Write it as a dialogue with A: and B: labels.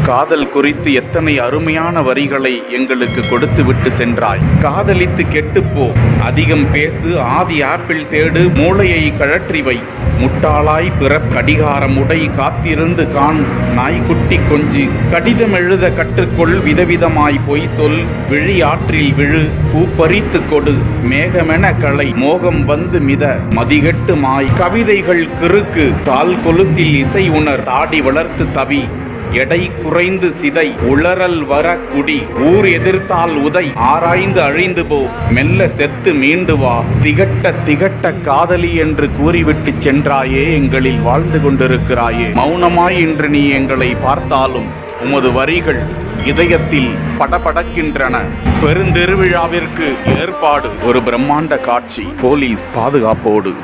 A: காதல் குறித்து எத்தனை அருமையான வரிகளை எங்களுக்கு கொடுத்து விட்டு சென்றாய். காதலித்து கெட்டுப்போ, அதிகம் பேசு, ஆதி ஆப்பிள் தேடு, மூளையை கழற்றி வை, முட்டாளாய் கடிகாரமுடை, காத்திருந்து காண், நாய்க்குட்டி கொஞ்சு, கடிதம் எழுத கற்றுக்கொள், விதவிதமாய் பொய் சொல், விழி ஆற்றில் விழு, பூப்பறித்து கொடு, மேகமென களை, மோகம் வந்து மித, மதிகெட்டு மாய், கவிதைகள் கிறுக்கு, கால் கொலுசில் இசை உணர், தாடி வளர்த்து தவி, எடை குறைந்து சிதை, உளறல் வர குடி, ஊர் எதிர்த்தால் உதை, ஆராய்ந்து அழிந்து போ, மெல்ல செத்து மீண்டு வா, திகட்ட திகட்ட காதலி என்று கூறிவிட்டு சென்றாயே, எங்களில் வாழ்ந்து கொண்டிருக்கிறாயே. மௌனமாய் இன்று நீ எங்களை பார்த்தாலும் உமது வரிகள் இதயத்தில் படபடக்கின்றன. பெருந்திருவிழாவிற்கு ஏற்பாடு, ஒரு பிரம்மாண்ட காட்சி, போலீஸ் பாதுகாப்போடு.